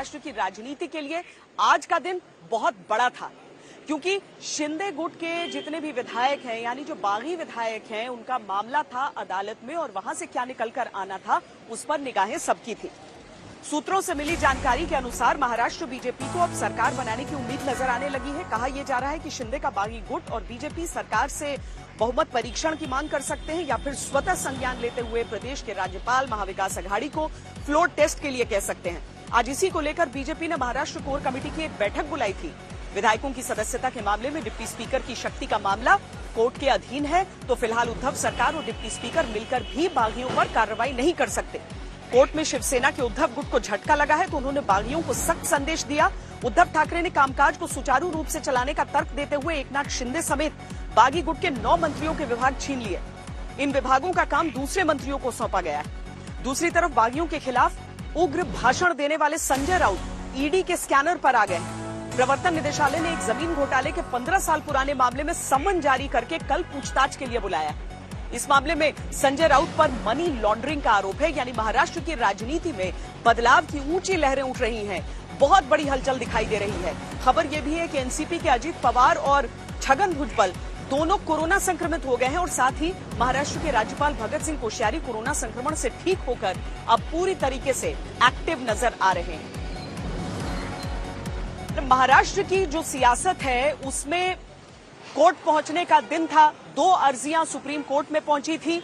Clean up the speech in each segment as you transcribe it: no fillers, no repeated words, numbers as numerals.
महाराष्ट्र की राजनीति के लिए आज का दिन बहुत बड़ा था, क्योंकि शिंदे गुट के जितने भी विधायक हैं, यानी जो बागी विधायक हैं, उनका मामला था अदालत में और वहां से क्या निकलकर आना था उस पर निगाहें सबकी थी। सूत्रों से मिली जानकारी के अनुसार महाराष्ट्र बीजेपी को अब सरकार बनाने की उम्मीद नजर आने लगी है। कहा यह जा रहा है कि शिंदे का बागी गुट और बीजेपी सरकार से बहुमत परीक्षण की मांग कर सकते हैं या फिर स्वतः संज्ञान लेते हुए प्रदेश के राज्यपाल महाविकास अघाड़ी को फ्लोर टेस्ट के लिए कह सकते हैं। आज इसी को लेकर बीजेपी ने महाराष्ट्र कोर कमेटी की एक बैठक बुलाई थी। विधायकों की सदस्यता के मामले में डिप्टी स्पीकर की शक्ति का मामला कोर्ट के अधीन है, तो फिलहाल उद्धव सरकार और डिप्टी स्पीकर मिलकर भी बागियों पर कार्रवाई नहीं कर सकते। कोर्ट में शिवसेना के उद्धव गुट को झटका लगा है, तो उन्होंने बागियों को सख्त संदेश दिया। उद्धव ठाकरे ने कामकाज को सुचारू रूप से चलाने का तर्क देते हुए एकनाथ शिंदे समेत बागी गुट के 9 मंत्रियों के विभाग छीन लिए। इन विभागों का काम दूसरे मंत्रियों को सौंपा गया है। दूसरी तरफ बागियों के खिलाफ उग्र भाषण देने वाले संजय राउत ईडी के स्कैनर पर आ गए। प्रवर्तन निदेशालय ने एक जमीन घोटाले के 15 साल पुराने मामले में सम्मन जारी करके कल पूछताछ के लिए बुलाया। इस मामले में संजय राउत पर मनी लॉन्ड्रिंग का आरोप है, यानी महाराष्ट्र की राजनीति में बदलाव की ऊंची लहरें उठ रही हैं। बहुत बड़ी हलचल दिखाई दे रही है। खबर यह भी है कि एनसीपी के अजित पवार और छगन भुजबल दोनों कोरोना संक्रमित हो गए हैं और साथ ही महाराष्ट्र के राज्यपाल भगत सिंह कोश्यारी कोरोना संक्रमण से ठीक होकर अब पूरी तरीके से एक्टिव नजर आ रहे हैं। महाराष्ट्र की जो सियासत है उसमें कोर्ट पहुंचने का दिन था। 2 अर्जियां सुप्रीम कोर्ट में पहुंची थी।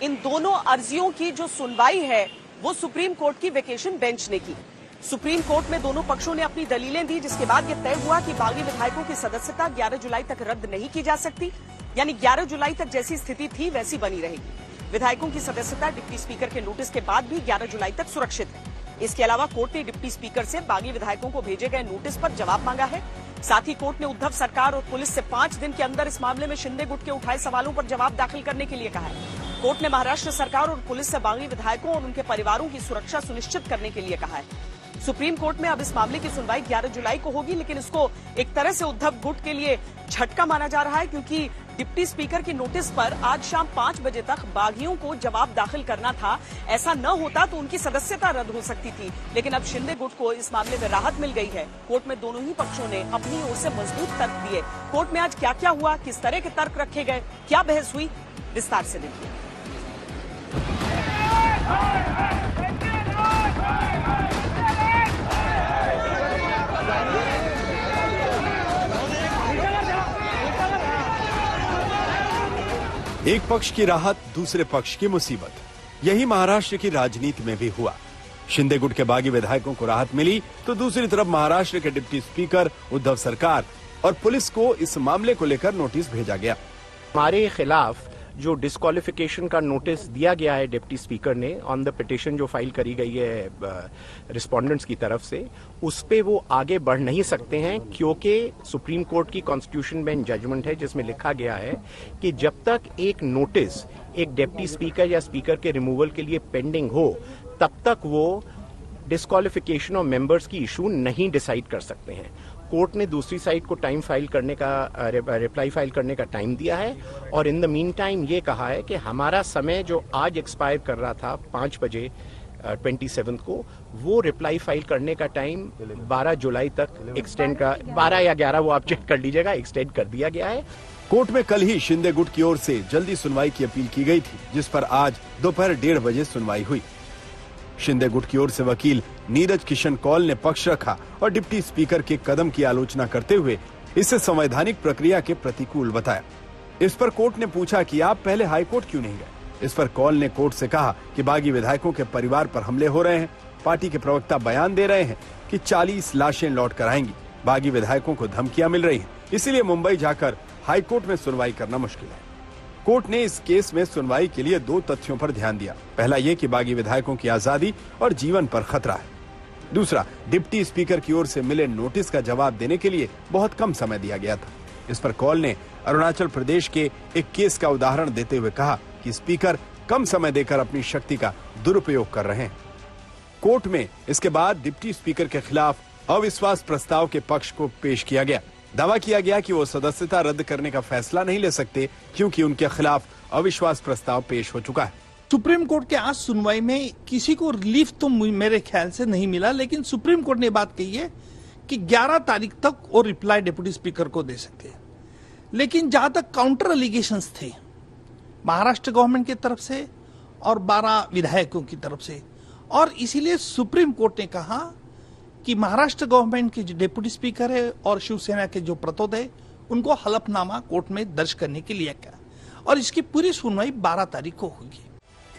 इन दोनों अर्जियों की जो सुनवाई है वो सुप्रीम कोर्ट की वेकेशन बेंच ने की। सुप्रीम कोर्ट में दोनों पक्षों ने अपनी दलीलें दी, जिसके बाद यह तय हुआ कि बागी विधायकों की सदस्यता 11 जुलाई तक रद्द नहीं की जा सकती, यानी 11 जुलाई तक जैसी स्थिति थी वैसी बनी रहेगी। विधायकों की सदस्यता डिप्टी स्पीकर के नोटिस के बाद भी 11 जुलाई तक सुरक्षित है। इसके अलावा कोर्ट ने डिप्टी स्पीकर से बागी विधायकों को भेजे गए नोटिस पर जवाब मांगा है। साथ ही कोर्ट ने उद्धव सरकार और पुलिस से 5 दिन के अंदर इस मामले में शिंदे गुट के उठाए सवालों पर जवाब दाखिल करने के लिए कहा है। कोर्ट ने महाराष्ट्र सरकार और पुलिस से बागी विधायकों और उनके परिवारों की सुरक्षा सुनिश्चित करने के लिए कहा है। सुप्रीम कोर्ट में अब इस मामले की सुनवाई 11 जुलाई को होगी, लेकिन इसको एक तरह से उद्धव गुट के लिए झटका माना जा रहा है, क्योंकि डिप्टी स्पीकर की नोटिस पर आज शाम 5 बजे तक बागियों को जवाब दाखिल करना था। ऐसा न होता तो उनकी सदस्यता रद्द हो सकती थी, लेकिन अब शिंदे गुट को इस मामले में राहत मिल गई है। कोर्ट में दोनों ही पक्षों ने अपनी ओर से मजबूत तर्क दिए। कोर्ट में आज क्या क्या हुआ, किस तरह के तर्क रखे गए, क्या बहस हुई, विस्तार से देखिए। एक पक्ष की राहत, दूसरे पक्ष की मुसीबत, यही महाराष्ट्र की राजनीति में भी हुआ। शिंदे गुट के बागी विधायकों को राहत मिली, तो दूसरी तरफ महाराष्ट्र के डिप्टी स्पीकर उद्धव सरकार और पुलिस को इस मामले को लेकर नोटिस भेजा गया। हमारे खिलाफ जो डिस्क्वालिफिकेशन का नोटिस दिया गया है डिप्टी स्पीकर ने ऑन द पिटीशन जो फाइल करी गई है रिस्पोंडेंट्स की तरफ से, उस पे वो आगे बढ़ नहीं सकते हैं, क्योंकि सुप्रीम कोर्ट की कॉन्स्टिट्यूशन बेंच जजमेंट है जिसमें लिखा गया है कि जब तक एक नोटिस एक डिप्टी स्पीकर या स्पीकर के रिमूवल के लिए पेंडिंग हो, तब तक वो डिस्क्वालिफिकेशन ऑफ मेंबर्स की इशू नहीं डिसाइड कर सकते हैं। कोर्ट ने दूसरी साइड को टाइम फाइल करने का रिप्लाई फाइल करने का टाइम दिया है और इन द मीन टाइम ये कहा है कि हमारा समय जो आज एक्सपायर कर रहा था 5 बजे 27 को, वो रिप्लाई फाइल करने का टाइम 12 जुलाई तक एक्सटेंड का 12 या 11 वो आप चेक कर लीजिएगा, एक्सटेंड कर दिया गया है। कोर्ट में कल ही शिंदे गुट की ओर से जल्दी सुनवाई की अपील की गई थी, जिस पर आज दोपहर 1:30 बजे सुनवाई हुई। शिंदे गुट की ओर से वकील नीरज किशन कौल ने पक्ष रखा और डिप्टी स्पीकर के कदम की आलोचना करते हुए इसे संवैधानिक प्रक्रिया के प्रतिकूल बताया। इस पर कोर्ट ने पूछा कि आप पहले हाई कोर्ट क्यों नहीं गए। इस पर कौल ने कोर्ट से कहा कि बागी विधायकों के परिवार पर हमले हो रहे हैं। पार्टी के प्रवक्ता बयान दे रहे हैं कि 40 लाशें लौट कर आएंगी। बागी विधायकों को धमकियां मिल रही हैं, इसीलिए मुंबई जाकर हाई कोर्ट में सुनवाई करना मुश्किल है। कोर्ट ने इस केस में सुनवाई के लिए 2 तथ्यों पर ध्यान दिया। पहला ये कि बागी विधायकों की आजादी और जीवन पर खतरा है। दूसरा, डिप्टी स्पीकर की ओर से मिले नोटिस का जवाब देने के लिए बहुत कम समय दिया गया था। इस पर कौल ने अरुणाचल प्रदेश के एक केस का उदाहरण देते हुए कहा कि स्पीकर कम समय देकर अपनी शक्ति का दुरुपयोग कर रहे हैं। कोर्ट में इसके बाद डिप्टी स्पीकर के खिलाफ अविश्वास प्रस्ताव के पक्ष को पेश किया गया। दावा किया गया कि वो सदस्यता रद्द करने का फैसला नहीं ले सकते, क्योंकि उनके खिलाफ अविश्वास प्रस्ताव पेश हो चुका है। सुप्रीम कोर्ट के आज सुनवाई में किसी को रिलीफ तो मेरे ख्याल से नहीं मिला, लेकिन सुप्रीम कोर्ट ने बात कही है कि 11 तारीख तक वो रिप्लाई डिप्टी स्पीकर को दे सकते हैं। लेकिन जहां तक काउंटर एलिगेशंस थे महाराष्ट्र गवर्नमेंट की तरफ से और 12 विधायकों की तरफ से, और इसीलिए सुप्रीम कोर्ट ने कहा कि महाराष्ट्र गवर्नमेंट के जो डिप्टी स्पीकर है और शिवसेना के जो प्रतोद है उनको हलफनामा कोर्ट में दर्ज करने के लिए कहा, और इसकी पूरी सुनवाई 12 तारीख को होगी।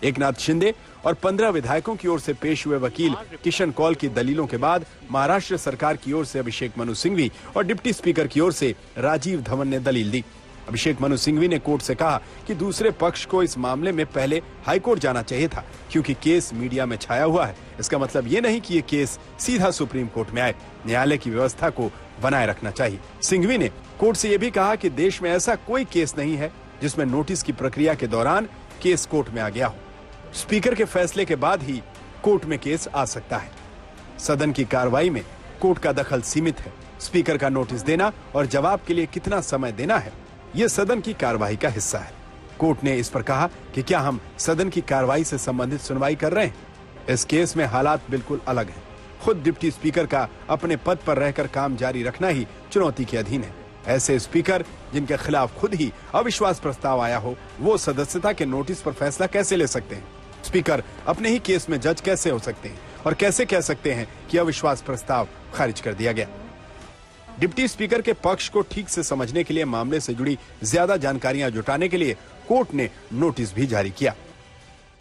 एकनाथ शिंदे और 15 विधायकों की ओर से पेश हुए वकील किशन कौल की दलीलों के बाद महाराष्ट्र सरकार की ओर से अभिषेक मनु सिंघवी और डिप्टी स्पीकर की ओर से राजीव धवन ने दलील दी। अभिषेक मनु सिंघवी ने कोर्ट से कहा कि दूसरे पक्ष को इस मामले में पहले हाईकोर्ट जाना चाहिए था, क्योंकि केस मीडिया में छाया हुआ है। इसका मतलब ये नहीं कि ये केस सीधा सुप्रीम कोर्ट में आए। न्यायालय की व्यवस्था को बनाए रखना चाहिए। सिंघवी ने कोर्ट से ये भी कहा कि देश में ऐसा कोई केस नहीं है जिसमें नोटिस की प्रक्रिया के दौरान केस कोर्ट में आ गया हो। स्पीकर के फैसले के बाद ही कोर्ट में केस आ सकता है। सदन की कार्रवाई में कोर्ट का दखल सीमित है। स्पीकर का नोटिस देना और जवाब के लिए कितना समय देना है, ये सदन की कार्रवाई का हिस्सा है। कोर्ट ने इस पर कहा कि क्या हम सदन की कार्रवाई से संबंधित सुनवाई कर रहे हैं। इस केस में हालात बिल्कुल अलग हैं। खुद डिप्टी स्पीकर का अपने पद पर रहकर काम जारी रखना ही चुनौती के अधीन है। ऐसे स्पीकर जिनके खिलाफ खुद ही अविश्वास प्रस्ताव आया हो, वो सदस्यता के नोटिस पर फैसला कैसे ले सकते हैं। स्पीकर अपने ही केस में जज कैसे हो सकते हैं और कैसे कह सकते हैं कि अविश्वास प्रस्ताव खारिज कर दिया गया। डिप्टी स्पीकर के पक्ष को ठीक से समझने के लिए मामले से जुड़ी ज्यादा जानकारियां जुटाने के लिए कोर्ट ने नोटिस भी जारी किया।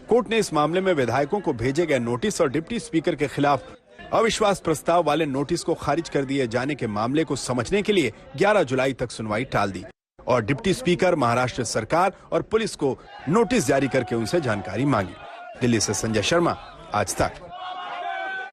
कोर्ट ने इस मामले में विधायकों को भेजे गए नोटिस और डिप्टी स्पीकर के खिलाफ अविश्वास प्रस्ताव वाले नोटिस को खारिज कर दिए जाने के मामले को समझने के लिए 11 जुलाई तक सुनवाई टाल दी और डिप्टी स्पीकर, महाराष्ट्र सरकार और पुलिस को नोटिस जारी करके उनसे जानकारी मांगी। दिल्ली से संजय शर्मा, आज तक।